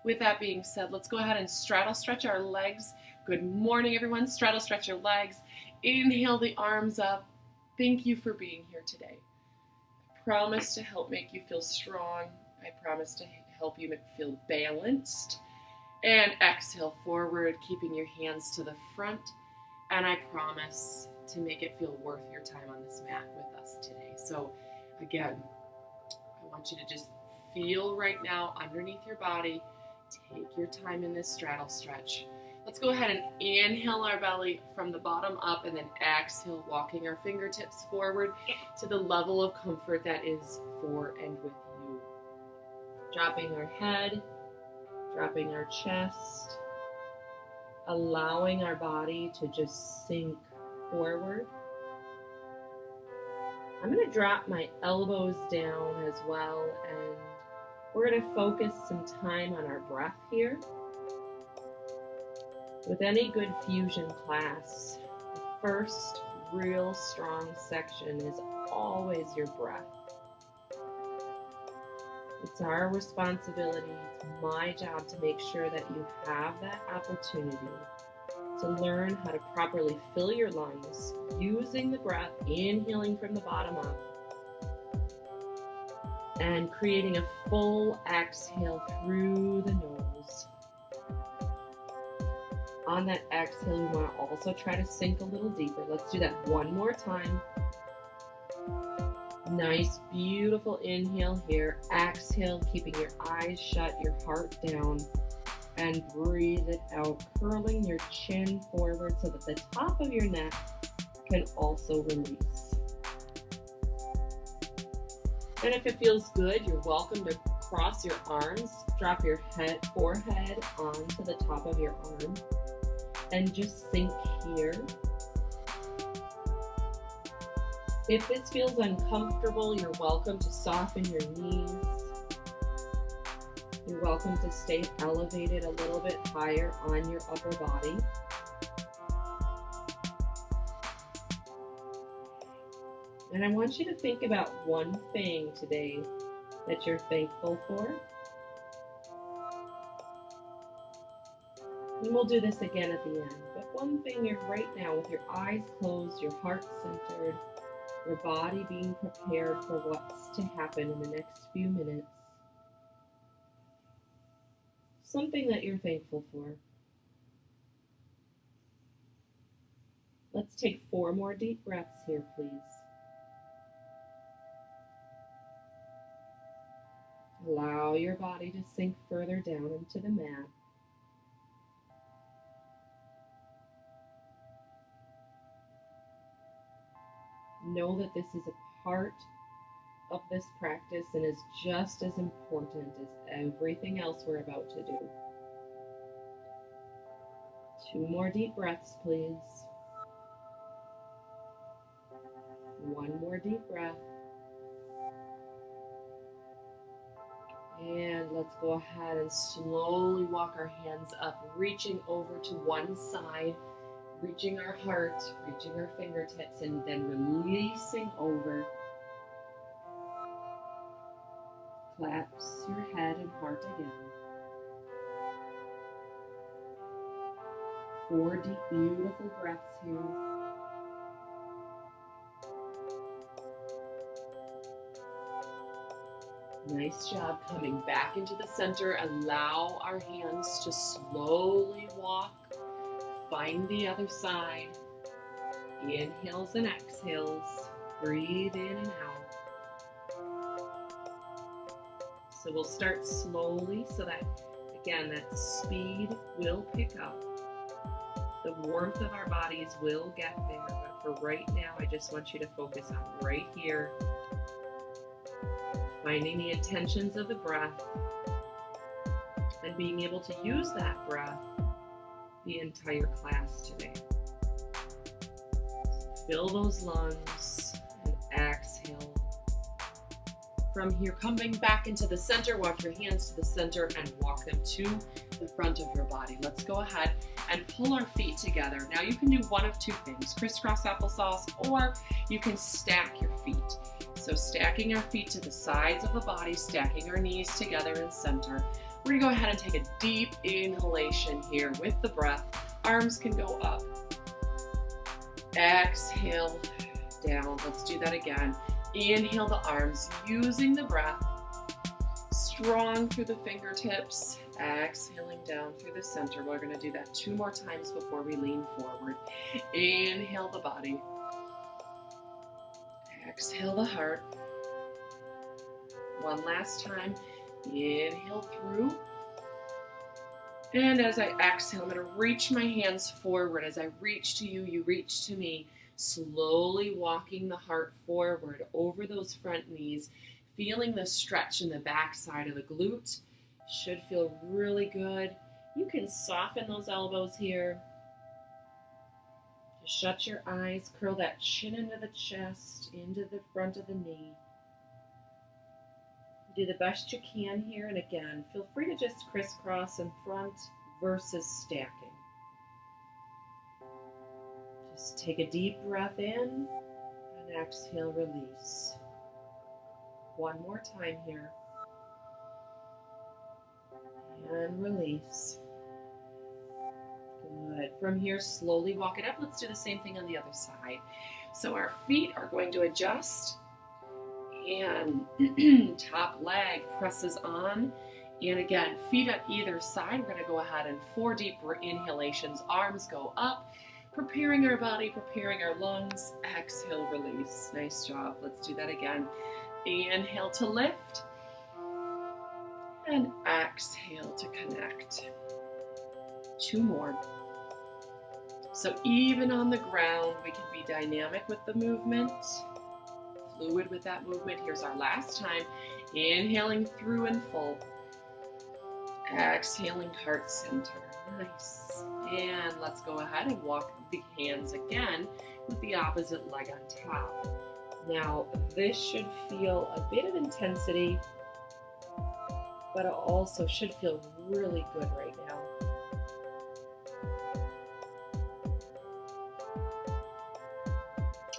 With that being said, let's go ahead and straddle stretch our legs. Good morning, everyone. Straddle stretch your legs. Inhale the arms up. Thank you for being here today. I promise to help make you feel strong. I promise to help you feel balanced. And exhale forward, keeping your hands to the front. And I promise to make it feel worth your time on this mat with us today. So again, I want you to just feel right now underneath your body. Take your time in this straddle stretch. Let's go ahead and inhale our belly from the bottom up and then exhale, walking our fingertips forward to the level of comfort that is for and with you. Dropping our head, dropping our chest, allowing our body to just sink forward. I'm going to drop my elbows down as well, and we're going to focus some time on our breath here. With any good fusion class, the first real strong section is always your breath. It's our responsibility, it's my job to make sure that you have that opportunity to learn how to properly fill your lungs using the breath, inhaling from the bottom up, and creating a full exhale through the nose. On that exhale, you want to also try to sink a little deeper. Let's do that one more time. Nice, beautiful inhale here. Exhale, keeping your eyes shut, your heart down, and breathe it out, curling your chin forward so that the top of your neck can also release. And if it feels good, you're welcome to cross your arms, drop your forehead onto the top of your arm, and just sink here. If this feels uncomfortable, you're welcome to soften your knees. You're welcome to stay elevated a little bit higher on your upper body. And I want you to think about one thing today that you're thankful for. And we'll do this again at the end. But one thing you're right now with your eyes closed, your heart centered, your body being prepared for what's to happen in the next few minutes. Something that you're thankful for. Let's take 4 more deep breaths here, please. Allow your body to sink further down into the mat. Know that this is a part of this practice and is just as important as everything else we're about to do. 2 more deep breaths, please. 1 more deep breath. And let's go ahead and slowly walk our hands up, reaching over to one side, reaching our heart, reaching our fingertips, and then releasing over. Collapse your head and heart again. 4 deep, beautiful breaths here. Nice job coming back into the center. Allow our hands to slowly walk. Find the other side. Inhales and exhales. Breathe in and out. So we'll start slowly so that, again, that speed will pick up. The warmth of our bodies will get there. But for right now, I just want you to focus on right here. Finding the intentions of the breath and being able to use that breath the entire class today. Fill those lungs and exhale. From here, coming back into the center, walk your hands to the center and walk them to the front of your body. Let's go ahead and pull our feet together. Now you can do one of 2 things, crisscross applesauce, or you can stack your feet. So stacking our feet to the sides of the body, stacking our knees together in center. We're gonna go ahead and take a deep inhalation here with the breath. Arms can go up. Exhale down. Let's do that again. Inhale the arms, using the breath. Strong through the fingertips. Exhaling down through the center. We're gonna do that 2 more times before we lean forward. Inhale the body. Exhale the heart. One last time. Inhale through. And as I exhale, I'm going to reach my hands forward. As I reach to you, you reach to me. Slowly walking the heart forward over those front knees. Feeling the stretch in the back side of the glute. Should feel really good. You can soften those elbows here. Just shut your eyes. Curl that chin into the chest, into the front of the knee. Do the best you can here, and again, feel free to just crisscross in front versus stacking. Just take a deep breath in and exhale, release. One more time here. And release. Good. From here, slowly walk it up. Let's do the same thing on the other side. So our feet are going to adjust. And top leg presses on. And again, feet at either side. We're going to go ahead and 4 deep inhalations. Arms go up, preparing our body, preparing our lungs. Exhale, release. Nice job. Let's do that again. Inhale to lift. And exhale to connect. 2 more. So even on the ground, we can be dynamic with the movement. Fluid with that movement. Here's our last time. Inhaling through and full. Exhaling heart center. Nice. And let's go ahead and walk the hands again with the opposite leg on top. Now, this should feel a bit of intensity, but it also should feel really good right now.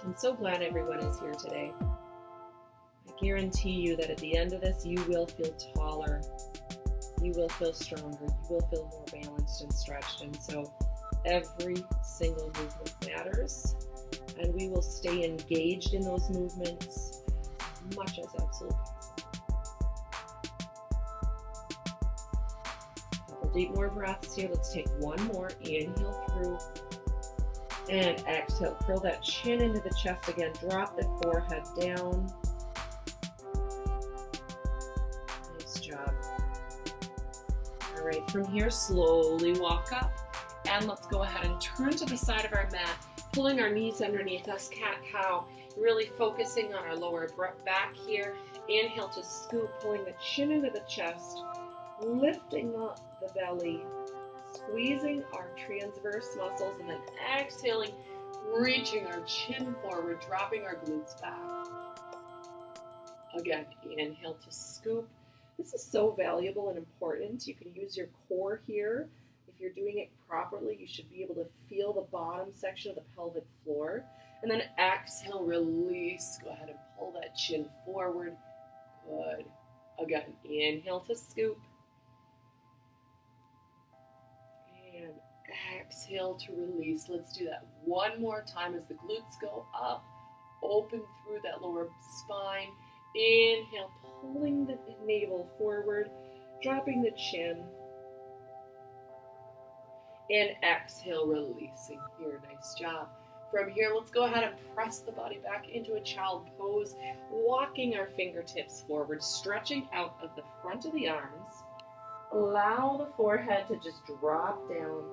I'm so glad everyone is here today. I guarantee you that at the end of this, you will feel taller, you will feel stronger, you will feel more balanced and stretched. And so every single movement matters, and we will stay engaged in those movements as much as absolutely possible. A couple deep more breaths here. Let's take 1 more. Inhale through. And exhale, curl that chin into the chest again. Drop the forehead down. Nice job. All right, from here, slowly walk up. And let's go ahead and turn to the side of our mat, pulling our knees underneath us, cat-cow, really focusing on our lower back here. Inhale to scoop, pulling the chin into the chest, lifting up the belly, squeezing our transverse muscles, and then exhaling, reaching our chin forward, dropping our glutes back. Again, inhale to scoop. This is so valuable and important. You can use your core here. If you're doing it properly, you should be able to feel the bottom section of the pelvic floor. And then exhale, release. Go ahead and pull that chin forward. Good. Again, inhale to scoop. And exhale to release. Let's do that 1 more time as the glutes go up. Open through that lower spine. Inhale, pulling the navel forward, dropping the chin. And exhale, releasing here. Nice job. From here, let's go ahead and press the body back into a child pose, walking our fingertips forward, stretching out of the front of the arms. Allow the forehead to just drop down.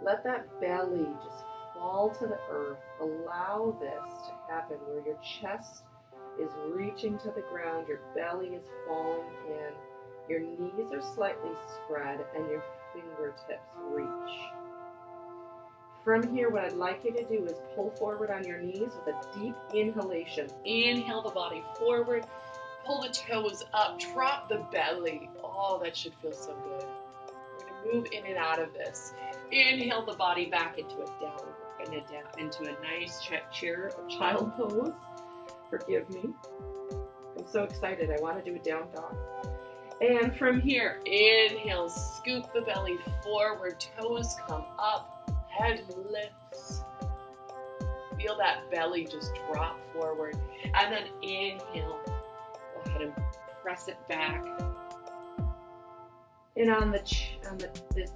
Let that belly just fall to the earth. Allow this to happen where your chest is reaching to the ground, your belly is falling in, your knees are slightly spread, and your fingertips reach. From here, what I'd like you to do is pull forward on your knees with a deep inhalation. Inhale the body forward, pull the toes up, drop the belly. Oh, that should feel so good. We're going to move in and out of this. Inhale the body back into a downward, into a nice chair or child pose. Forgive me. I'm so excited. I want to do a down dog. And from here, inhale, scoop the belly forward, toes come up, head lifts. Feel that belly just drop forward. And then inhale, go ahead and press it back. And on this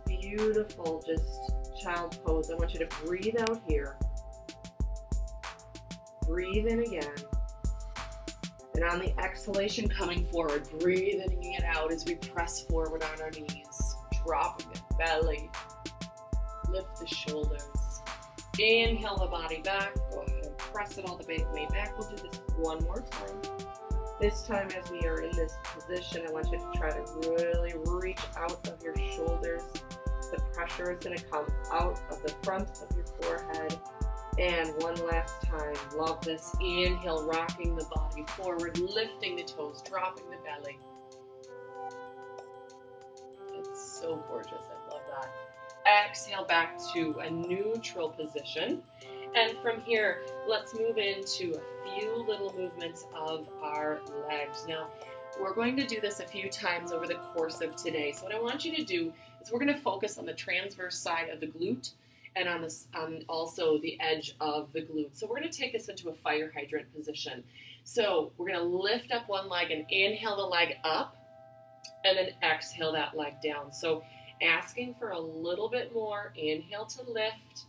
beautiful just child pose, I want you to breathe out here. Breathe in again. And on the exhalation coming forward, breathing it out as we press forward on our knees. Dropping the belly. Lift the shoulders. Inhale the body back. Go ahead and press it all the way back. We'll do this one more time. This time as we are in this position, I want you to try to really reach out of your shoulders. The pressure is going to come out of the front of your forehead. And one last time, love this. Inhale, rocking the body forward, lifting the toes, dropping the belly. It's so gorgeous, I love that. Exhale back to a neutral position. And from here, let's move into a few little movements of our legs. Now, we're going to do this a few times over the course of today. So what I want you to do is we're going to focus on the transverse side of the glute and on also the edge of the glute. So we're going to take this into a fire hydrant position. So we're going to lift up one leg and inhale the leg up and then exhale that leg down. So asking for a little bit more. Inhale to lift,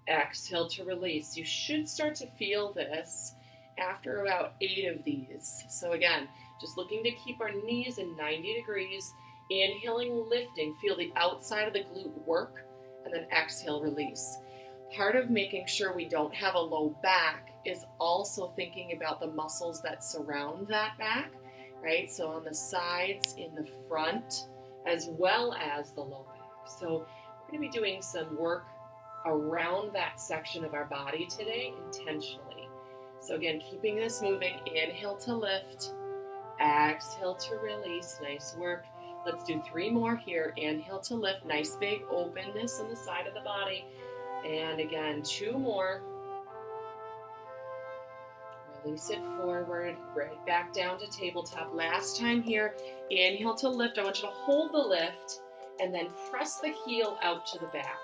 exhale to release. You should start to feel this after about 8 of these. So again, just looking to keep our knees in 90 degrees, inhaling, lifting, feel the outside of the glute work, and then exhale, release. Part of making sure we don't have a low back is also thinking about the muscles that surround that back, right? So on the sides, in the front, as well as the low back. So we're going to be doing some work around that section of our body today intentionally. So again, keeping this moving, inhale to lift, exhale to release, nice work. Let's do 3 more here. Inhale to lift, nice big openness on the side of the body. And again, 2 more. Release it forward, right back down to tabletop. Last time here, inhale to lift. I want you to hold the lift and then press the heel out to the back.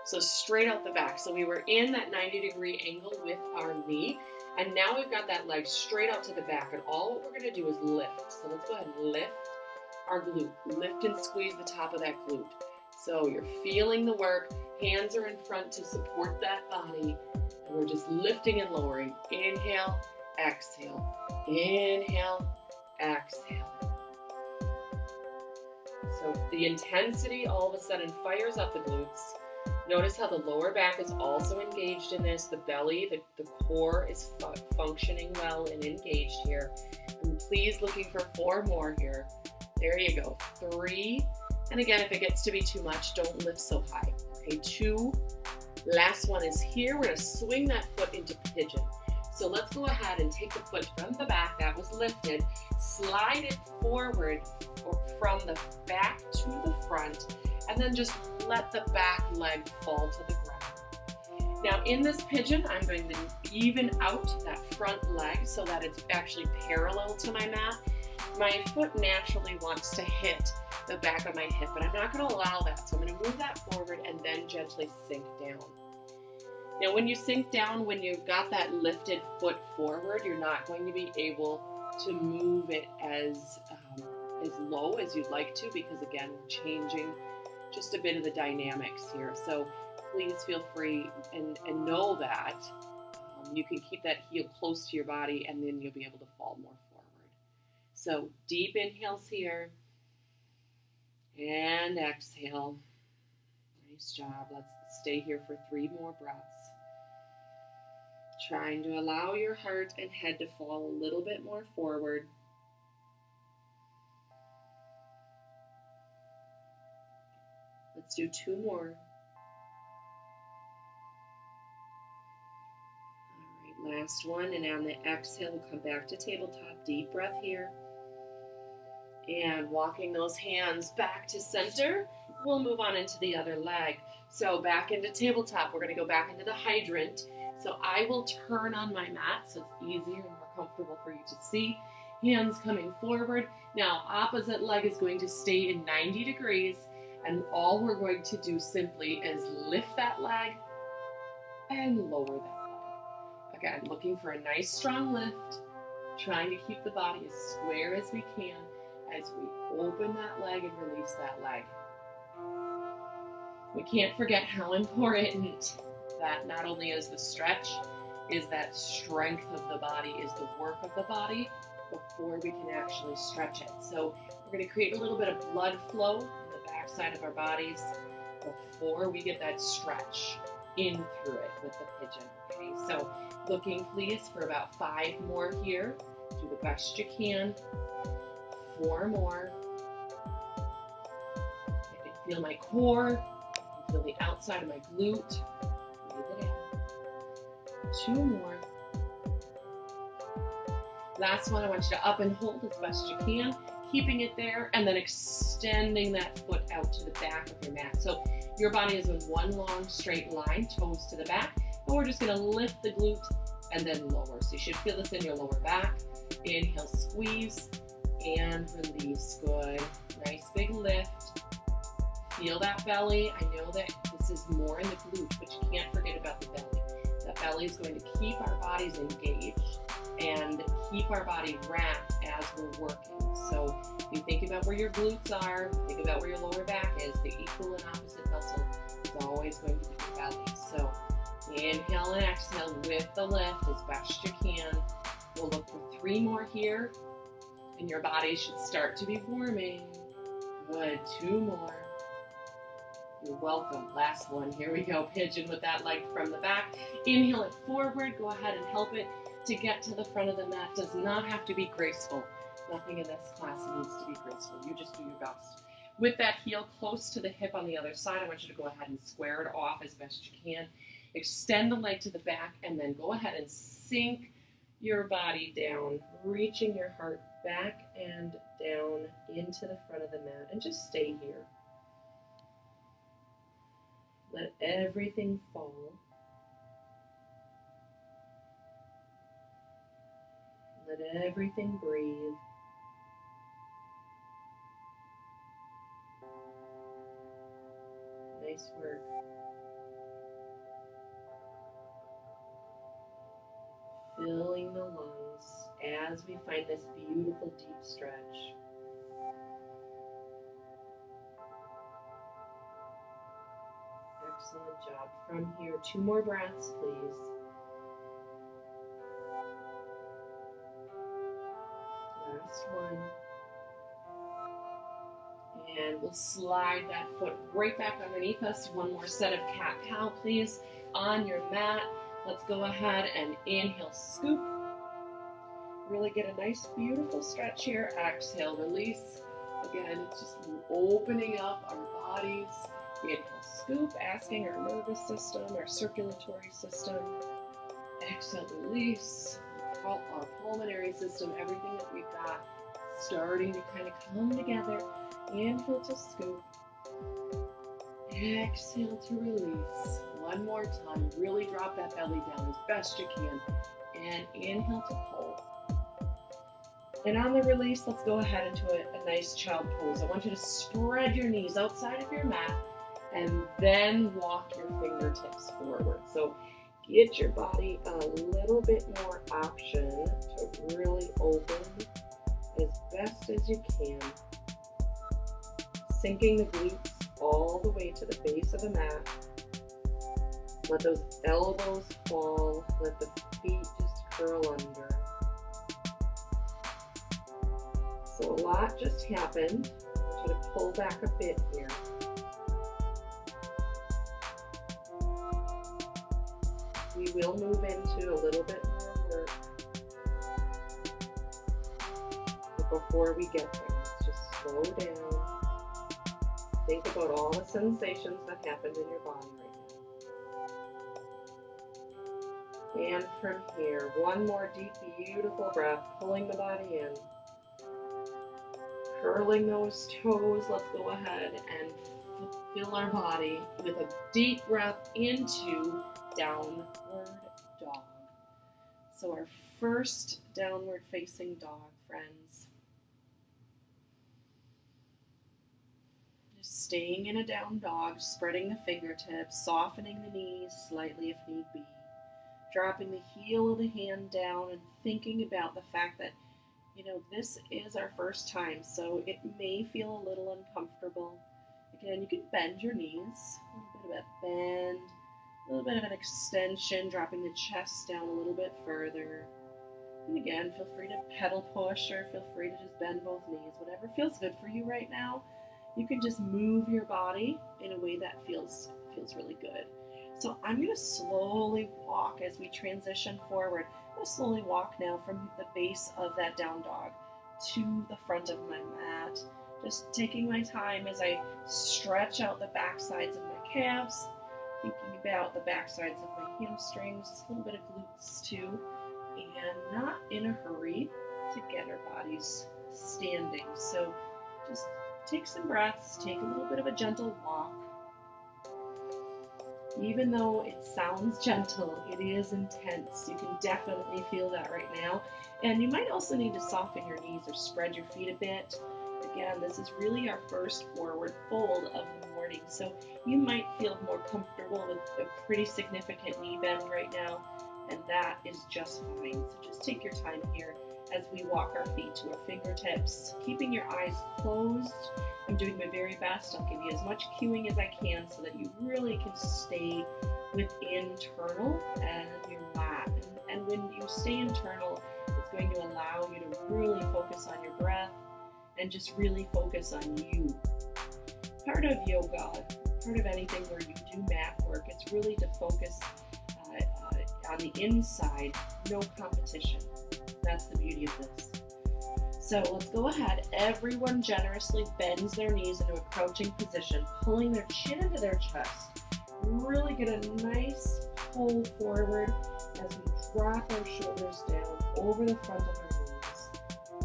So straight out the back. So we were in that 90-degree angle with our knee. And now we've got that leg straight out to the back. And all what we're going to do is lift. So let's go ahead and lift our glute. Lift and squeeze the top of that glute. So you're feeling the work. Hands are in front to support that body. And we're just lifting and lowering. Inhale, exhale. Inhale, exhale. So the intensity all of a sudden fires up the glutes. Notice how the lower back is also engaged in this. The belly, the core is functioning well and engaged here. And please looking for 4 more here. There you go. 3. And again, if it gets to be too much, don't lift so high. Okay, 2. Last one is here. We're going to swing that foot into pigeon. So let's go ahead and take the foot from the back that was lifted, slide it forward or from the back to the front, and then just let the back leg fall to the ground. Now in this pigeon, I'm going to even out that front leg so that it's actually parallel to my mat. My foot naturally wants to hit the back of my hip, but I'm not going to allow that. So I'm going to move that forward and then gently sink down. Now when you sink down, when you've got that lifted foot forward, you're not going to be able to move it as low as you'd like to, because again, we're changing just a bit of the dynamics here. So please feel free and know that you can keep that heel close to your body and then you'll be able to fall more forward. So deep inhales here and exhale. Nice job. Let's stay here for 3 more breaths. Trying to allow your heart and head to fall a little bit more forward. Let's do 2 more. All right, last one. And on the exhale, we'll come back to tabletop. Deep breath here. And walking those hands back to center, we'll move on into the other leg. So back into tabletop. We're going to go back into the hydrant. So I will turn on my mat so it's easier and more comfortable for you to see. Hands coming forward. Now, opposite leg is going to stay in 90 degrees, and all we're going to do simply is lift that leg and lower that leg. Again, looking for a nice strong lift, trying to keep the body as square as we can as we open that leg and release that leg. We can't forget how important that not only is the stretch, is that strength of the body, is the work of the body before we can actually stretch it. So we're going to create a little bit of blood flow in the backside of our bodies before we get that stretch in through it with the pigeon. Okay, so looking please for about 5 more here. Do the best you can. 4 more. I can feel my core. I can feel the outside of my glute. Breathe it in. 2 more. Last one, I want you to up and hold as best you can, keeping it there, and then extending that foot out to the back of your mat. So your body is in one long straight line, toes to the back, and we're just gonna lift the glute and then lower. So you should feel this in your lower back. Inhale, squeeze, and release. Good. Nice big lift. Feel that belly. I know that this is more in the glute, but you can't forget about the belly. That belly is going to keep our bodies engaged and keep our body wrapped as we're working. So if you think about where your glutes are, think about where your lower back is, the equal and opposite muscle is always going to be your belly. So inhale and exhale with the lift as best you can. We'll look for 3 more here, and your body should start to be warming. Good, 2 more. You're welcome. Last one. Here we go. Pigeon with that leg from the back. Inhale it forward. Go ahead and help it to get to the front of the mat. Does not have to be graceful. Nothing in this class needs to be graceful. You just do your best. With that heel close to the hip on the other side, I want you to go ahead and square it off as best you can. Extend the leg to the back, and then go ahead and sink your body down, reaching your heart back and down into the front of the mat, and just stay here. Let everything fall. Let everything breathe. Nice work. Filling the lungs as we find this beautiful deep stretch. Excellent job. From here, 2 more breaths, please. Last one. And we'll slide that foot right back underneath us. 1 more set of cat-cow, please, on your mat. Let's go ahead and inhale, scoop. Really get a nice, beautiful stretch here. Exhale, release. Again, just opening up our bodies. Inhale, scoop, asking our nervous system, our circulatory system. Exhale, release. Our pulmonary system, everything that we've got starting to kind of come together. Inhale to scoop. Exhale to release. 1 more time. Really drop that belly down as best you can. And inhale to pull. And on the release, let's go ahead into a nice child pose. I want you to spread your knees outside of your mat and then walk your fingertips forward. So get your body a little bit more option to really open as best as you can. Sinking the glutes all the way to the base of the mat. Let those elbows fall. Let the feet just curl under. So a lot just happened. I want you to pull back a bit here. We will move into a little bit more work. But before we get there, let's just slow down. Think about all the sensations that happened in your body right now. And from here, 1 more deep, beautiful breath, pulling the body in. Curling those toes, let's go ahead and fill our body with a deep breath into downward dog. So our first downward facing dog, friends. Just staying in a down dog, spreading the fingertips, softening the knees slightly if need be, dropping the heel of the hand down and thinking about the fact that, this is our first time, so it may feel a little uncomfortable. Again, you can bend your knees, a little bit of a bend, a little bit of an extension, dropping the chest down a little bit further. And again, feel free to pedal push or feel free to just bend both knees. Whatever feels good for you right now. You can just move your body in a way that feels really good. So I'm going to slowly walk as we transition forward. I'm going to slowly walk now from the base of that down dog to the front of my mat. Just taking my time as I stretch out the back sides of my calves, thinking about the back sides of my hamstrings, a little bit of glutes too, and not in a hurry to get our bodies standing. So just take some breaths, take a little bit of a gentle walk. Even though it sounds gentle, it is intense. You can definitely feel that right now. And you might also need to soften your knees or spread your feet a bit. Again, this is really our first forward fold of the morning. So you might feel more comfortable with a pretty significant knee bend right now, and that is just fine. So just take your time here as we walk our feet to our fingertips, keeping your eyes closed. I'm doing my very best. I'll give you as much cueing as I can so that you really can stay with internal and your mat. And when you stay internal, it's going to allow you to really focus on your breath and just really focus on you. Part of yoga, part of anything where you do mat work, it's really to focus on the inside, no competition. That's the beauty of this. So let's go ahead. Everyone generously bends their knees into a crouching position, pulling their chin into their chest. Really get a nice pull forward as we drop our shoulders down over the front of our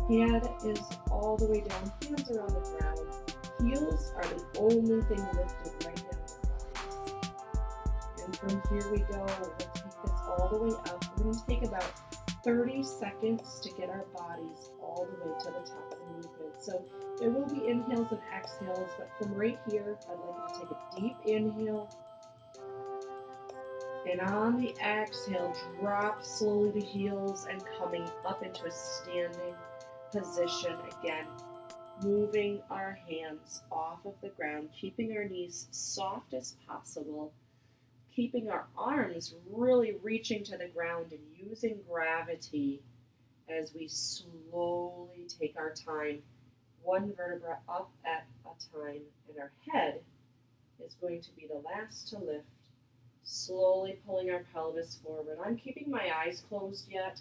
knees. Head is all the way down, hands are on the ground. Heels are the only thing lifted right now in our bodies. And from here we go. We'll take this all the way up. We're going to take about 30 seconds to get our bodies all the way to the top of the movement. So there will be inhales and exhales, but from right here, I'd like you to take a deep inhale. And on the exhale, drop slowly the heels and coming up into a standing position again. Moving our hands off of the ground, keeping our knees soft as possible, keeping our arms really reaching to the ground and using gravity as we slowly take our time, one vertebra up at a time, and our head is going to be the last to lift, slowly pulling our pelvis forward. I'm keeping my eyes closed yet.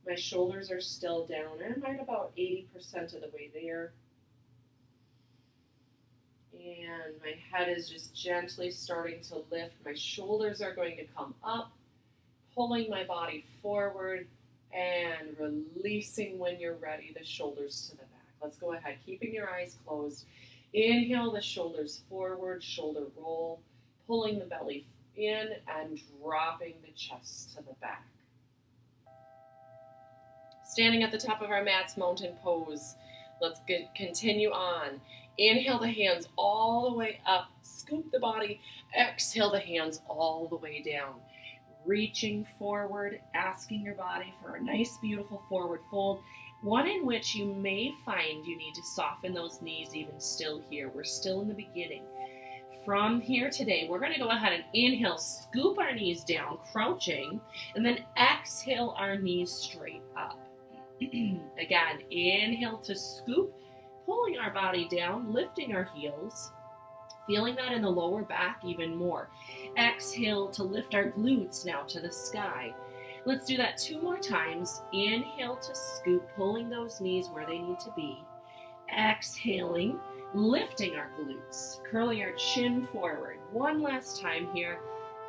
My shoulders are still down, and I'm at about 80% of the way there. And my head is just gently starting to lift. My shoulders are going to come up, pulling my body forward and releasing when you're ready the shoulders to the back. Let's go ahead, keeping your eyes closed. Inhale the shoulders forward, shoulder roll, pulling the belly in and dropping the chest to the back. Standing at the top of our mats, mountain pose. Let's continue on. Inhale the hands all the way up, scoop the body. Exhale the hands all the way down. Reaching forward, asking your body for a nice, beautiful forward fold, one in which you may find you need to soften those knees even still here. We're still in the beginning. From here today, we're going to go ahead and inhale, scoop our knees down, crouching, and then exhale our knees straight up. Again, inhale to scoop, pulling our body down, lifting our heels, feeling that in the lower back even more. Exhale to lift our glutes now to the sky. Let's do that 2 more times. Inhale to scoop, pulling those knees where they need to be. Exhaling, lifting our glutes, curling our chin forward. One last time here.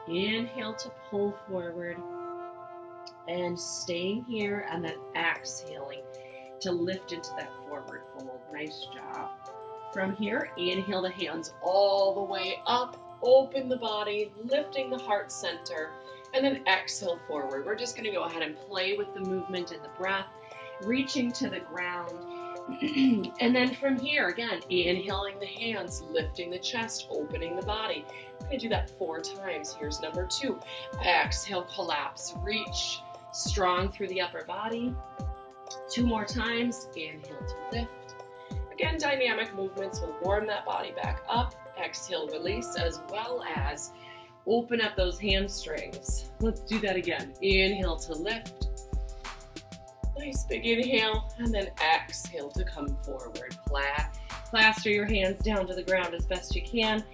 Inhale to pull forward and staying here, and then exhaling to lift into that forward fold. Nice job. From here, inhale the hands all the way up, open the body, lifting the heart center, and then exhale forward. We're just going to go ahead and play with the movement and the breath reaching to the ground. And then from here, again, inhaling the hands, lifting the chest, opening the body. We're going to do that 4 times. Here's number 2. Exhale, collapse, reach, strong through the upper body. 2 more times. Inhale to lift. Again, dynamic movements will warm that body back up. Exhale, release, as well as open up those hamstrings. Let's do that again. Inhale to lift. Nice big inhale, and then exhale to come forward. Plaster your hands down to the ground as best you can.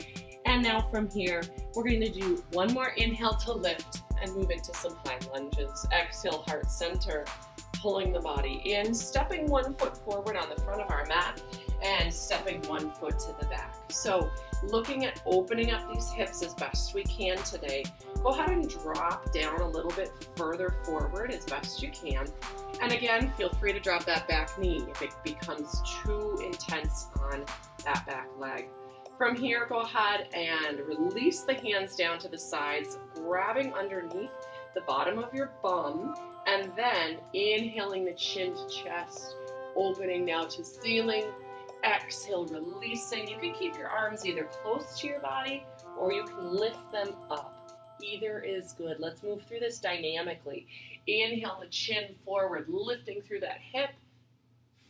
And now from here, we're going to do 1 more inhale to lift and move into some high lunges. Exhale, heart center, pulling the body in, stepping 1 foot forward on the front of our mat, and stepping 1 foot to the back. So looking at opening up these hips as best we can today. Go ahead and drop down a little bit further forward as best you can. And again, feel free to drop that back knee if it becomes too intense on that back leg. From here, go ahead and release the hands down to the sides, grabbing underneath the bottom of your bum, and then inhaling the chin to chest, opening now to ceiling. Exhale, releasing. You can keep your arms either close to your body or you can lift them up. Either is good. Let's move through this dynamically. Inhale the chin forward, lifting through that hip.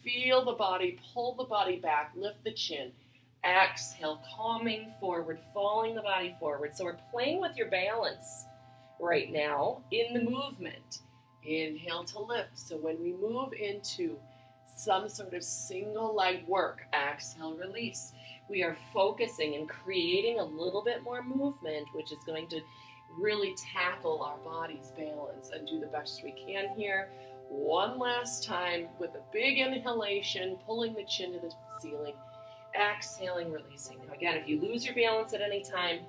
Feel the body, pull the body back, lift the chin. Exhale, calming forward, falling the body forward. So we're playing with your balance right now in the movement. Inhale to lift. So when we move into some sort of single leg work, exhale, release. We are focusing and creating a little bit more movement, which is going to really tackle our body's balance and do the best we can here. One last time with a big inhalation, pulling the chin to the ceiling, exhaling, releasing. Now again, if you lose your balance at any time,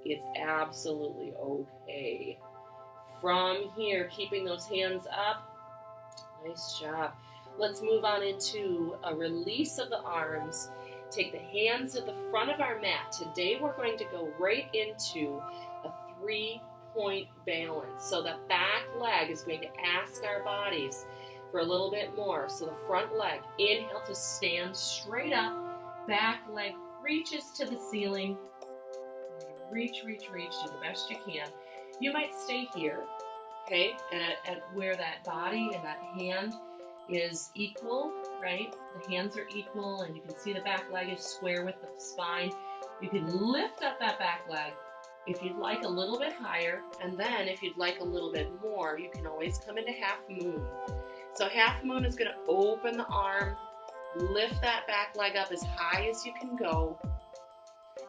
it's absolutely okay. From here, keeping those hands up. Nice job. Let's move on into a release of the arms. Take the hands at the front of our mat. Today we're going to go right into a 3-point balance. So the back leg is going to ask our bodies for a little bit more. So the front leg, inhale to stand straight up. Back leg reaches to the ceiling. Reach, do the best you can. You might stay here, okay, at where that body and that hand is equal, right? The hands are equal, and you can see the back leg is square with the spine. You can lift up that back leg if you'd like a little bit higher, and then if you'd like a little bit more, you can always come into half moon. So half moon is going to open the arm, lift that back leg up as high as you can go,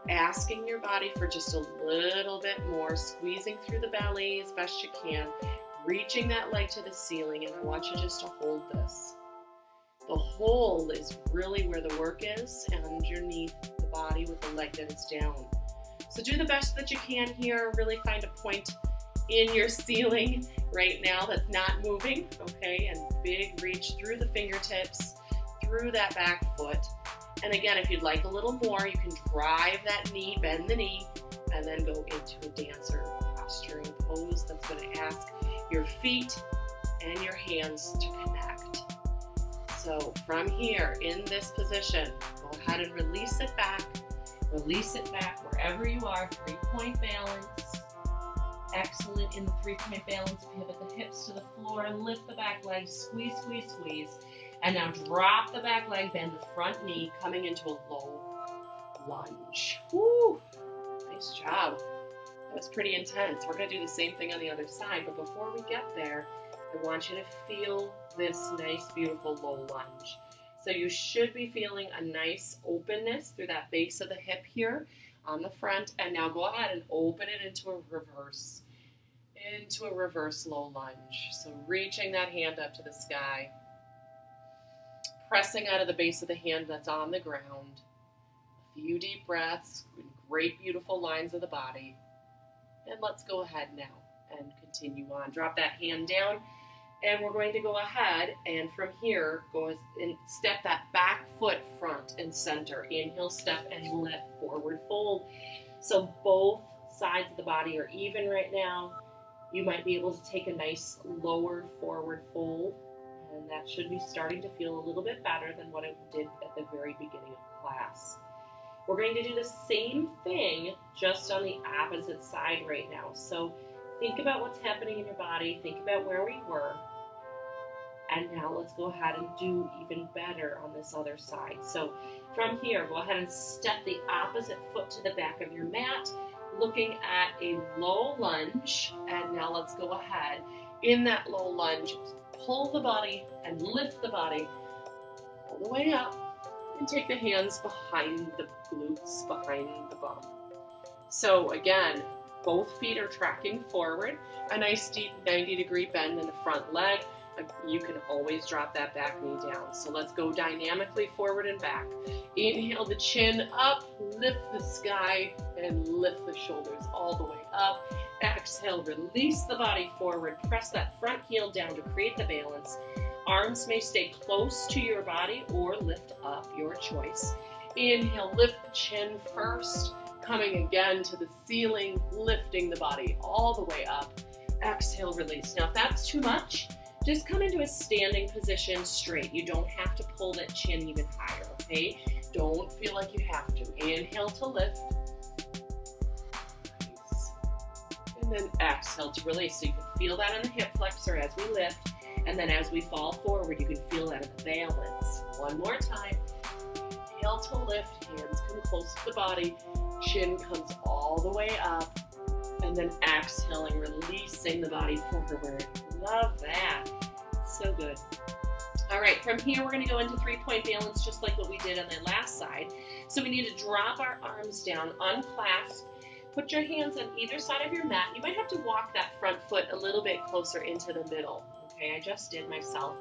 asking your body for just a little bit more, squeezing through the belly as best you can, reaching that leg to the ceiling, and I want you just to hold this. The hole is really where the work is, and underneath the body with the leg that is down. So do the best that you can here. Really find a point in your ceiling right now that's not moving, okay? And big reach through the fingertips, through that back foot. And again, if you'd like a little more, you can drive that knee, bend the knee, and then go into a dancer posturing pose that's going to ask your feet and your hands to connect. So from here, in this position, go ahead and release it back wherever you are. 3-point balance. Excellent in the 3-point balance. Pivot the hips to the floor and lift the back leg. Squeeze. And now drop the back leg, bend the front knee, coming into a low lunge. Woo! Nice job. That was pretty intense. We're going to do the same thing on the other side, but before we get there, I want you to feel this nice, beautiful low lunge. So you should be feeling a nice openness through that base of the hip here on the front, and now go ahead and open it into a reverse low lunge. So reaching that hand up to the sky, pressing out of the base of the hand that's on the ground. A few deep breaths, great beautiful lines of the body. And let's go ahead now and continue on. Drop that hand down, and we're going to go ahead and from here go and step that back foot front and center. Inhale, step and lift, forward fold. So both sides of the body are even right now. You might be able to take a nice lower forward fold And that should be starting to feel a little bit better than what it did at the very beginning of class. We're going to do the same thing, just on the opposite side right now. So think about what's happening in your body. Think about where we were. And now let's go ahead and do even better on this other side. So from here, go ahead and step the opposite foot to the back of your mat, looking at a low lunge. And now let's go ahead. In that low lunge, pull the body and lift the body all the way up. And take the hands behind the glutes, behind the bum. So again, both feet are tracking forward. A nice deep 90-degree bend in the front leg. You can always drop that back knee down. So let's go dynamically forward and back. Inhale the chin up, lift the sky, and lift the shoulders all the way up. Exhale, release the body forward. Press that front heel down to create the balance. Arms may stay close to your body or lift up, your choice. Inhale, lift the chin first, coming again to the ceiling, lifting the body all the way up. Exhale, release. Now if that's too much, just come into a standing position straight. You don't have to pull that chin even higher, okay? Don't feel like you have to. Inhale to lift. Nice. And then exhale to release. So you can feel that in the hip flexor as we lift. And then as we fall forward, you can feel that in the balance. One more time. Inhale to lift, hands come close to the body, chin comes all the way up, and then exhaling, releasing the body forward. Love that. So good. All right, from here we're gonna go into 3-point balance just like what we did on the last side. So we need to drop our arms down, unclasp, put your hands on either side of your mat. You might have to walk that front foot a little bit closer into the middle. Okay, I just did myself.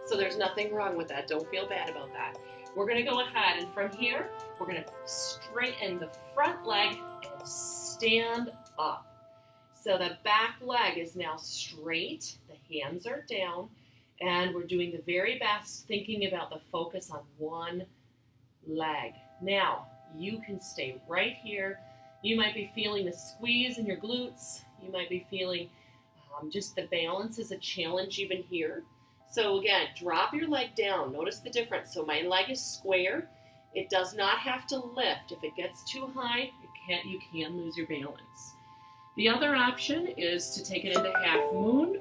So there's nothing wrong with that. Don't feel bad about that. We're gonna go ahead and from here, we're gonna straighten the front leg and stand up. So the back leg is now straight, the hands are down, and we're doing the very best thinking about the focus on one leg. Now, you can stay right here. You might be feeling the squeeze in your glutes. You might be feeling just the balance is a challenge even here. So again, drop your leg down. Notice the difference. So my leg is square. It does not have to lift. If it gets too high, you can lose your balance. The other option is to take it into half moon.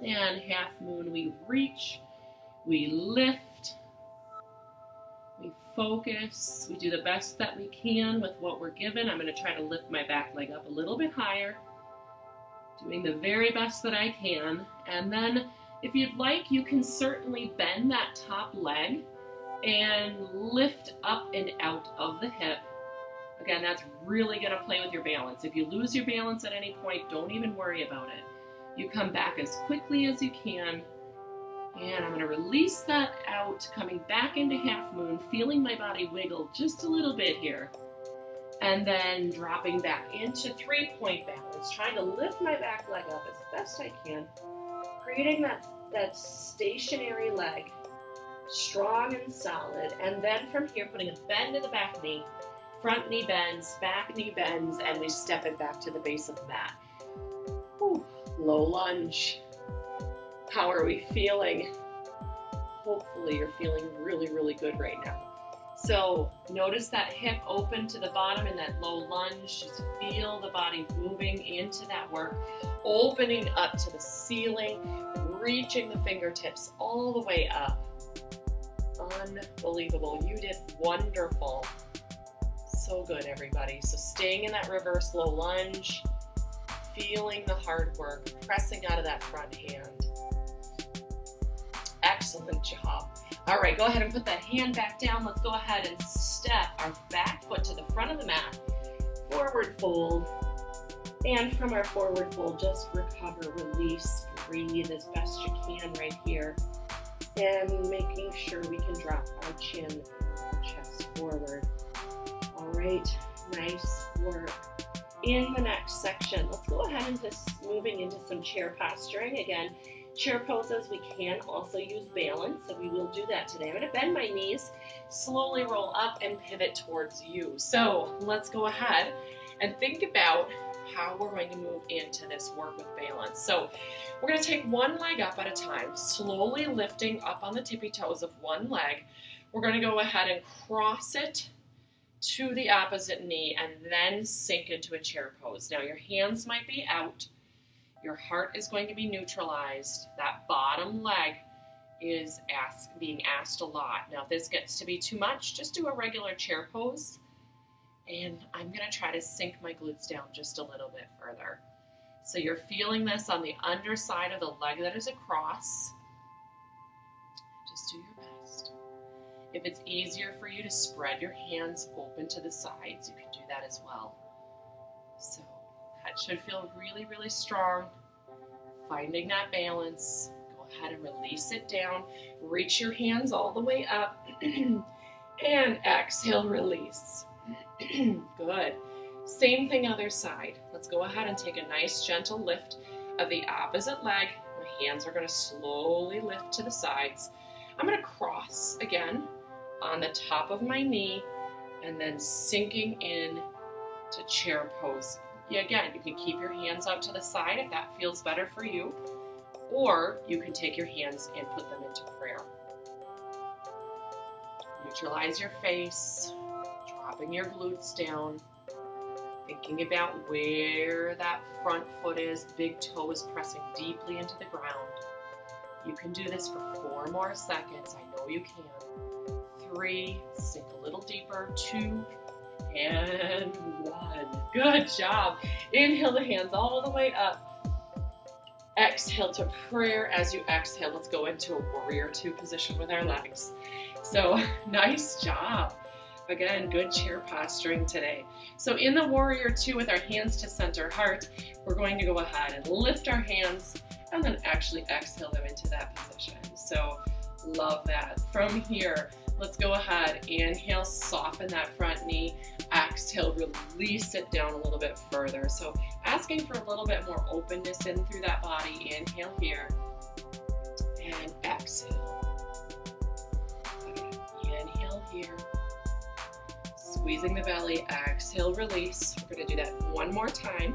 And half moon, we reach, we lift, we focus, we do the best that we can with what we're given. I'm going to try to lift my back leg up a little bit higher. Doing the very best that I can. And then if you'd like, you can certainly bend that top leg and lift up and out of the hip. Again, that's really going to play with your balance. If you lose your balance at any point, don't even worry about it. You come back as quickly as you can. And I'm going to release that out, coming back into half moon, feeling my body wiggle just a little bit here. And then dropping back into 3-point balance, trying to lift my back leg up as best I can, creating that stationary leg, strong and solid. And then from here, putting a bend in the back knee, front knee bends, back knee bends, and we step it back to the base of the mat. Whew. Low lunge. How are we feeling? Hopefully you're feeling really, really good right now. So notice that hip open to the bottom in that low lunge. Just feel the body moving into that work, opening up to the ceiling, reaching the fingertips all the way up. Unbelievable. You did wonderful. So good, everybody. So staying in that reverse low lunge, feeling the hard work, pressing out of that front hand. Excellent job. All right, go ahead and put that hand back down. Let's go ahead and step our back foot to the front of the mat. Forward fold. And from our forward fold, just recover, release, breathe as best you can right here. And making sure we can drop our chin and our chest forward. All right, nice work. In the next section, let's go ahead and just moving into some chair posturing. Again, chair poses, we can also use balance, so we will do that today. I'm going to bend my knees, slowly roll up and pivot towards you. So let's go ahead and think about how we're going to move into this work with balance. So we're going to take one leg up at a time, slowly lifting up on the tippy toes of one leg. We're going to go ahead and cross it to the opposite knee and then sink into a chair pose. Now your hands might be out. Your heart is going to be neutralized. That bottom leg is being asked a lot. Now if this gets to be too much, just do a regular chair pose. And I'm going to try to sink my glutes down just a little bit further. So you're feeling this on the underside of the leg that is across. Just do your best. If it's easier for you to spread your hands open to the sides, you can do that as well. So that should feel really, really strong. Finding that balance. Go ahead and release it down. Reach your hands all the way up. And exhale, release. Good. Same thing other side. Let's go ahead and take a nice gentle lift of the opposite leg. My hands are going to slowly lift to the sides. I'm going to cross again on the top of my knee and then sinking in to chair pose. Yeah, again, you can keep your hands out to the side if that feels better for you, or you can take your hands and put them into prayer. Neutralize your face. Dropping your glutes down, thinking about where that front foot is, big toe is pressing deeply into the ground. You can do this for 4 more seconds. I know you can. 3, sink a little deeper, 2, and 1. Good job. Inhale the hands all the way up. Exhale to prayer. As you exhale, let's go into a warrior 2 position with our legs. So nice job. Again, good chair posturing today. So in the warrior 2 with our hands to center heart, we're going to go ahead and lift our hands and then actually exhale them into that position. So love that. From here, let's go ahead. Inhale, soften that front knee. Exhale, release it down a little bit further. So asking for a little bit more openness in through that body. Inhale here and exhale. Again, inhale here. Squeezing the belly, exhale, release. We're going to do that one more time.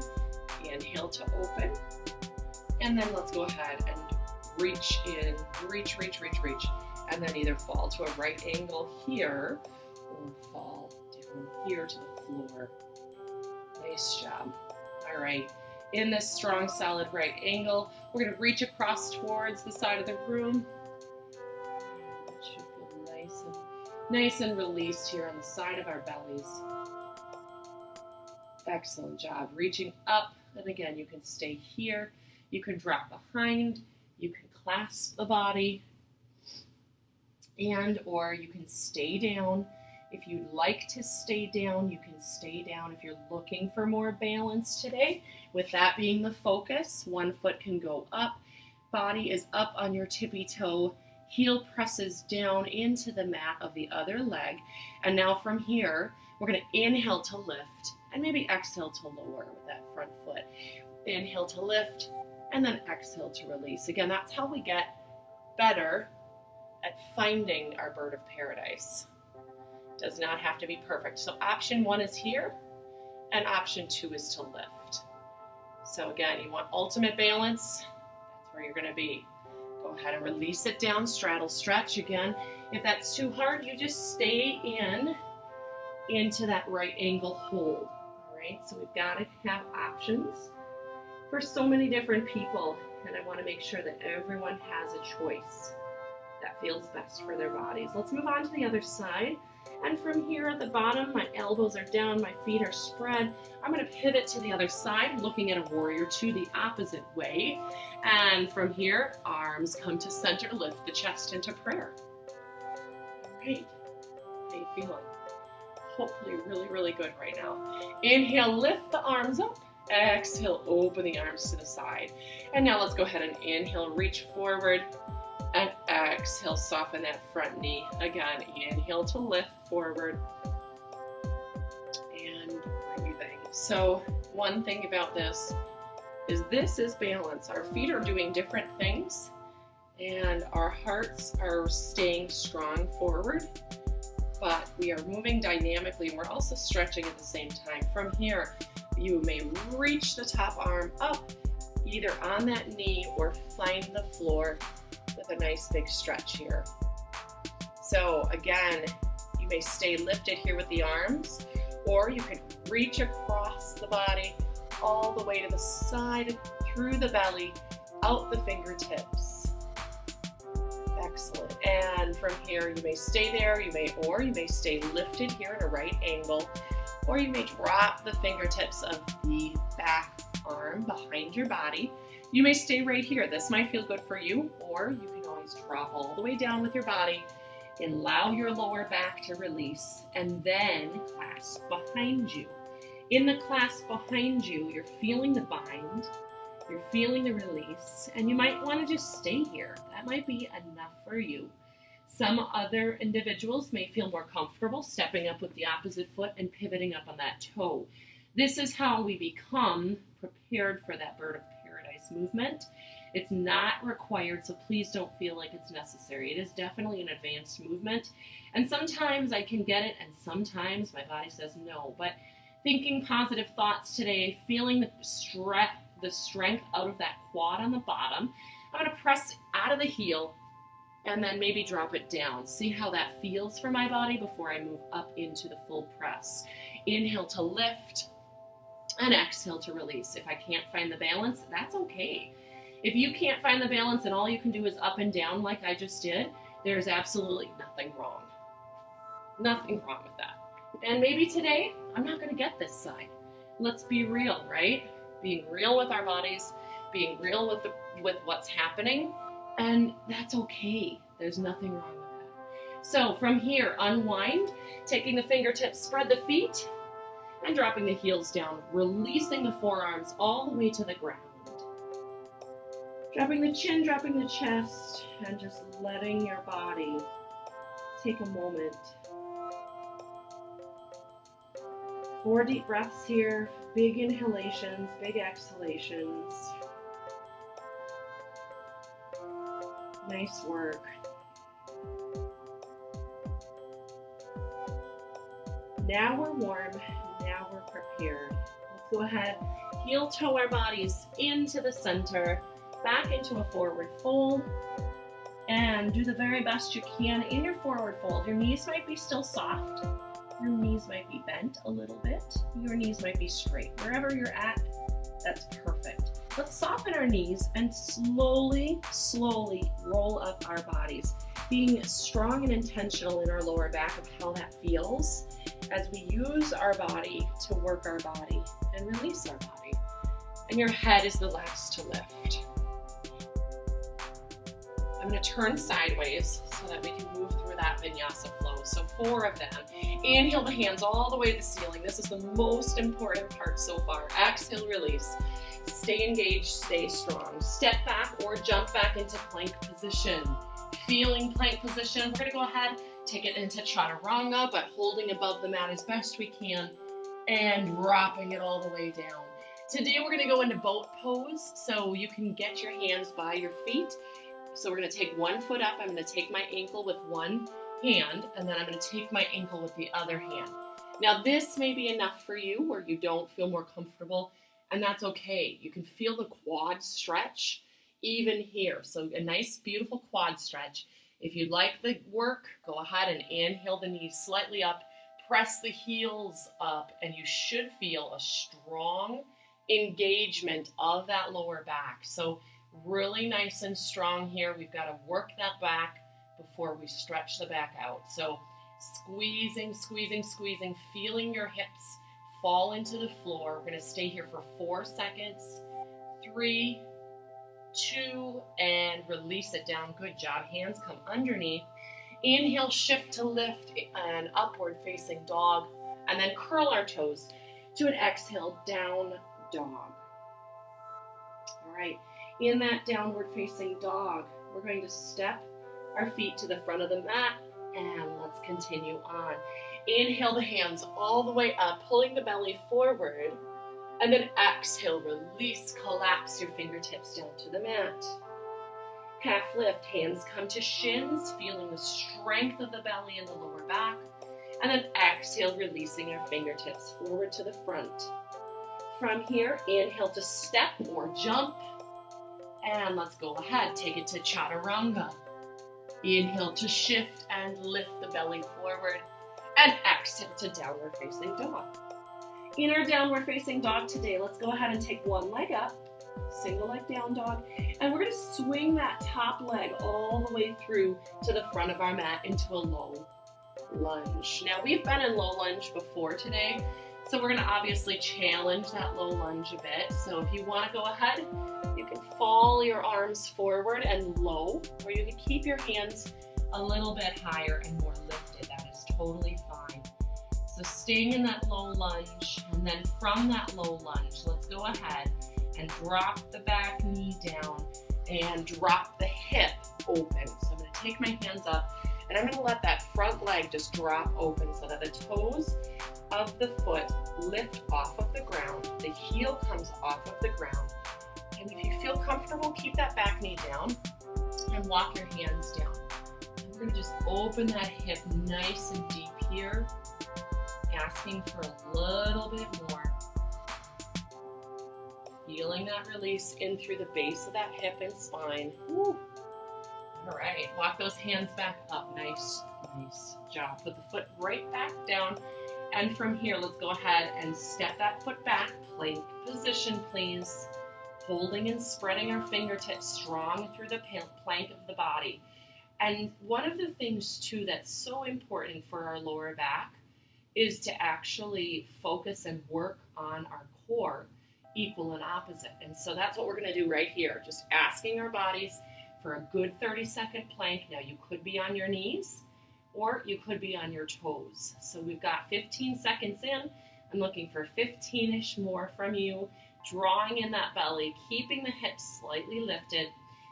Inhale to open. And then let's go ahead and reach in, reach. And then either fall to a right angle here or fall down here to the floor. Nice job. All right. In this strong, solid right angle, we're going to reach across towards the side of the room. It should feel nice and released here on the side of our bellies. Excellent job. Reaching up, and again, you can stay here. You can drop behind. You can clasp the body, and or you can stay down. If you'd like to stay down, you can stay down if you're looking for more balance today. With that being the focus, one foot can go up. Body is up on your tippy toe. Heel presses down into the mat of the other leg. And now from here, we're going to inhale to lift and maybe exhale to lower with that front foot. Inhale to lift and then exhale to release. Again, that's how we get better at finding our bird of paradise. Does not have to be perfect. So option 1 is here and option 2 is to lift. So again, you want ultimate balance. That's where you're going to be. Go ahead and release it down, straddle stretch. Again, if that's too hard, you just stay into that right angle hold. All right, so we've got to have options for so many different people, and I want to make sure that everyone has a choice that feels best for their bodies. Let's move on to the other side. And from here at the bottom, my elbows are down, my feet are spread. I'm going to pivot to the other side, looking at a warrior 2 the opposite way. And from here, arms come to center, lift the chest into prayer. All right, how you feeling? Hopefully really, really good right now. Inhale, lift the arms up. Exhale, open the arms to the side. And now let's go ahead and inhale, reach forward. And exhale, soften that front knee. Again, inhale to lift forward. And breathing. So one thing about this is balance. Our feet are doing different things and our hearts are staying strong forward. but we are moving dynamically and we're also stretching at the same time. From here, you may reach the top arm up, either on that knee or find the floor with a nice big stretch here. So again, you may stay lifted here with the arms, or you can reach across the body all the way to the side, through the belly, out the fingertips. Excellent. And from here, you may stay there, you may stay lifted here at a right angle, or you may drop the fingertips of the back arm behind your body. You may stay right here. This might feel good for you, or you can always drop all the way down with your body and allow your lower back to release, and then clasp behind you. In the clasp behind you, you're feeling the bind, you're feeling the release, and you might want to just stay here. That might be enough for you. Some other individuals may feel more comfortable stepping up with the opposite foot and pivoting up on that toe. This is how we become prepared for that bird of paradise movement. It's not required, so please don't feel like it's necessary. It is definitely an advanced movement, and sometimes I can get it, and sometimes my body says no. But thinking positive thoughts today, feeling the strength out of that quad on the bottom. I'm going to press out of the heel and then maybe drop it down. See how that feels for my body before I move up into the full press. Inhale to lift and exhale to release. If I can't find the balance, that's okay. If you can't find the balance and all you can do is up and down like I just did, there's absolutely nothing wrong. Nothing wrong with that. And maybe today, I'm not going to get this side. Let's be real, right? Being real with our bodies, being real with what's happening, and that's okay. There's nothing wrong with that. So from here, unwind, taking the fingertips, spread the feet, and dropping the heels down, releasing the forearms all the way to the ground. Dropping the chin, dropping the chest, and just letting your body take a moment. 4 deep breaths here, big inhalations, big exhalations. Nice work. Now we're warm, now we're prepared. Let's go ahead, heel toe our bodies into the center, back into a forward fold, and do the very best you can in your forward fold. Your knees might be still soft. Your knees might be bent a little bit. Your knees might be straight. Wherever you're at, that's perfect. Let's soften our knees and slowly, slowly roll up our bodies, being strong and intentional in our lower back of how that feels as we use our body to work our body and release our body. And your head is the last to lift. I'm going to turn sideways so that we can move through that vinyasa flow. So 4 of them. Inhale the hands all the way to the ceiling. This is the most important part so far. Exhale, release. Stay engaged, stay strong. Step back or jump back into plank position. Feeling plank position. We're going to go ahead, take it into chaturanga, but holding above the mat as best we can and dropping it all the way down. Today we're going to go into boat pose, so you can get your hands by your feet. So we're going to take one foot up. I'm going to take my ankle with one hand, and then I'm going to take my ankle with the other hand. Now this may be enough for you where you don't feel more comfortable, and that's okay. You can feel the quad stretch even here. So a nice, beautiful quad stretch. If you'd like the work, go ahead and inhale the knees slightly up, press the heels up, and you should feel a strong engagement of that lower back. So really nice and strong here. We've got to work that back before we stretch the back out. So squeezing, squeezing, squeezing, feeling your hips fall into the floor. We're going to stay here for 4 seconds. 3, 2, and release it down. Good job. Hands come underneath. Inhale, shift to lift, an upward facing dog, and then curl our toes to an exhale, down dog. All right. In that downward facing dog, we're going to step our feet to the front of the mat, and let's continue on. Inhale the hands all the way up, pulling the belly forward, and then exhale, release, collapse your fingertips down to the mat. Calf lift, hands come to shins, feeling the strength of the belly and the lower back. And then exhale, releasing our fingertips forward to the front. From here, inhale to step or jump. And let's go ahead, take it to chaturanga. Inhale to shift and lift the belly forward. And exhale to downward facing dog. In our downward facing dog today, let's go ahead and take one leg up, single leg down dog, and we're going to swing that top leg all the way through to the front of our mat into a low lunge. Now, we've been in low lunge before today, so we're going to obviously challenge that low lunge a bit. So if you want to go ahead, you can fall your arms forward and low, or you can keep your hands a little bit higher and more lifted. That is totally fine. So staying in that low lunge, and then from that low lunge, let's go ahead and drop the back knee down and drop the hip open. So I'm going to take my hands up and I'm going to let that front leg just drop open so that the toes of the foot lift off of the ground. The heel comes off of the ground. And if you feel comfortable, keep that back knee down and walk your hands down. And we're going to just open that hip nice and deep here, asking for a little bit more. Feeling that release in through the base of that hip and spine. Woo. All right, walk those hands back up. Nice job. Put the foot right back down. And from here, let's go ahead and step that foot back. Plank position, please. Holding and spreading our fingertips strong through the plank of the body. And one of the things, too, that's so important for our lower back is to actually focus and work on our core, equal and opposite. And so that's what we're going to do right here, just asking our bodies for a good 30-second plank. Now, you could be on your knees or you could be on your toes. So we've got 15 seconds in. I'm looking for 15-ish more from you, drawing in that belly, keeping the hips slightly lifted,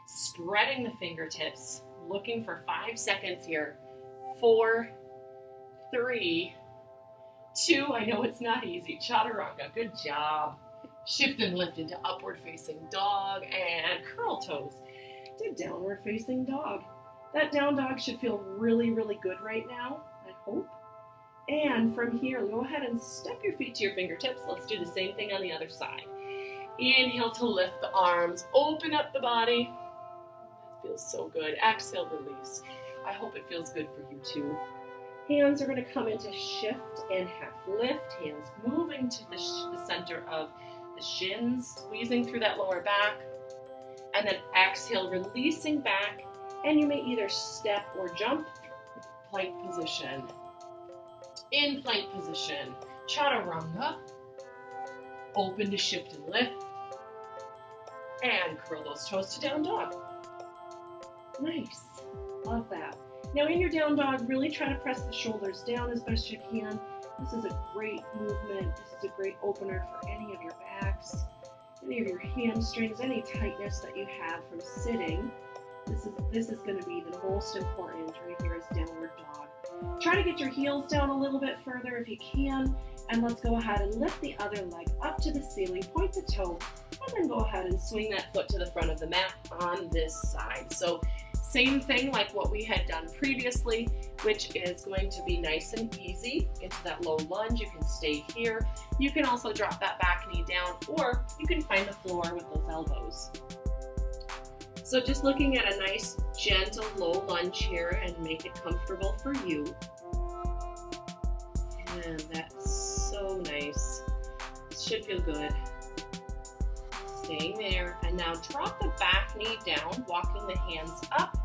spreading the fingertips, looking for 5 seconds here. 4, 3, 2, I know it's not easy. Chaturanga, good job. Shift and lift into upward facing dog and curl toes to downward facing dog. That down dog should feel really, really good right now, I hope. And from here, go ahead and step your feet to your fingertips. Let's do the same thing on the other side. Inhale to lift the arms, open up the body. That feels so good. Exhale, release. I hope it feels good for you too. Hands are going to come into shift and half lift. Hands moving to the center of the shins, squeezing through that lower back. And then exhale, releasing back. And you may either step or jump. Plank position. In plank position. Chaturanga. Open to shift and lift. And curl those toes to down dog. Nice. Love that. Now in your down dog, really try to press the shoulders down as best you can. This is a great movement. This is a great opener for any of your backs, any of your hamstrings, any tightness that you have from sitting. This is going to be the most important right here is downward dog. Try to get your heels down a little bit further if you can. And let's go ahead and lift the other leg up to the ceiling, point the toe, and then go ahead and swing that foot to the front of the mat on this side. So same thing like what we had done previously, which is going to be nice and easy into that low lunge. You can stay here. You can also drop that back knee down, or you can find the floor with those elbows. So just looking at a nice, gentle, low lunge here and make it comfortable for you. And that's so nice. It should feel good. Staying there. And now drop the back knee down, walking the hands up.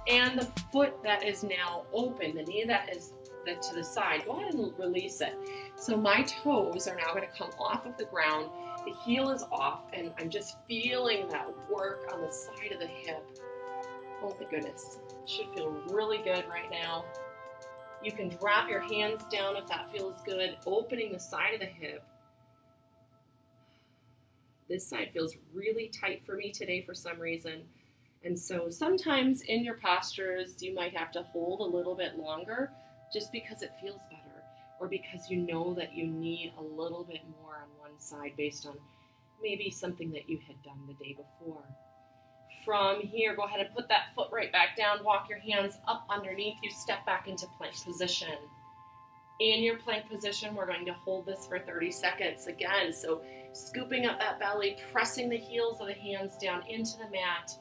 And the foot that is now open, the knee that is to the side, go ahead and release it. So my toes are now going to come off of the ground. The heel is off, and I'm just feeling that work on the side of the hip. Oh my goodness. It should feel really good right now. You can drop your hands down if that feels good, opening the side of the hip. This side feels really tight for me today for some reason. And so sometimes in your postures, you might have to hold a little bit longer just because it feels better, or because you know that you need a little bit more on one side based on maybe something that you had done the day before. From here, go ahead and put that foot right back down, walk your hands up underneath you, step back into plank position. In your plank position, we're going to hold this for 30 seconds again. So scooping up that belly, pressing the heels of the hands down into the mat,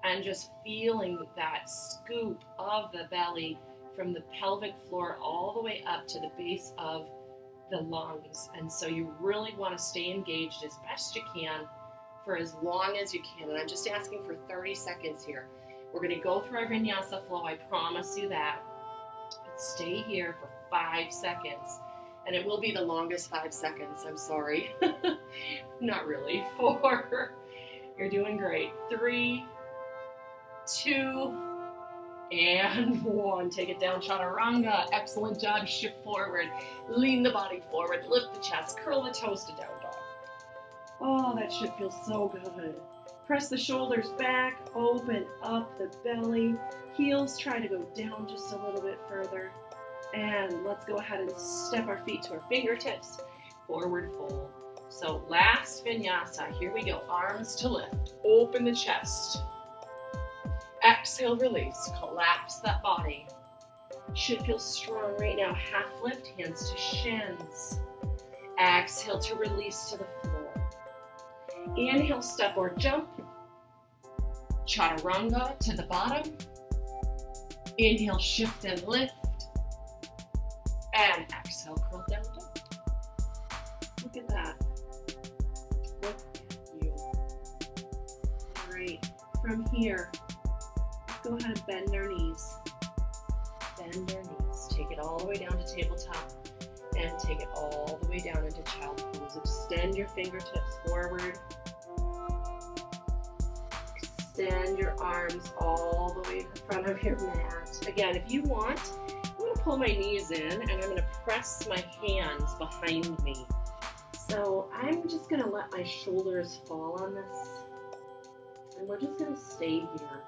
and just feeling that scoop of the belly from the pelvic floor all the way up to the base of the lungs. And so you really want to stay engaged as best you can for as long as you can. And I'm just asking for 30 seconds here. We're going to go through our vinyasa flow, I promise you that. But stay here for 5 seconds. And it will be the longest 5 seconds, I'm sorry. Not really. 4. You're doing great. 3, 2, and 1. Take it down, chaturanga. Excellent job. Shift forward. Lean the body forward. Lift the chest. Curl the toes to down dog. Oh, that should feel so good. Press the shoulders back. Open up the belly. Heels try to go down just a little bit further. And let's go ahead and step our feet to our fingertips. Forward fold. So last vinyasa. Here we go. Arms to lift. Open the chest. Exhale, release. Collapse that body. Should feel strong right now. Half lift, hands to shins. Exhale to release to the floor. Inhale, step or jump. Chaturanga to the bottom. Inhale, shift and lift. And exhale, curl down dog. Look at that. Look at you. Great. From here, go ahead and bend our knees. Bend our knees. Take it all the way down to tabletop and take it all the way down into child pose. Extend your fingertips forward. Extend your arms all the way to the front of your mat. Again, if you want, I'm going to pull my knees in and I'm going to press my hands behind me. So I'm just going to let my shoulders fall on this. And we're just going to stay here.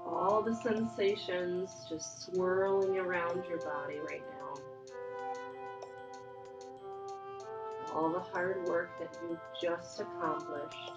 All the sensations just swirling around your body right now. All the hard work that you just accomplished.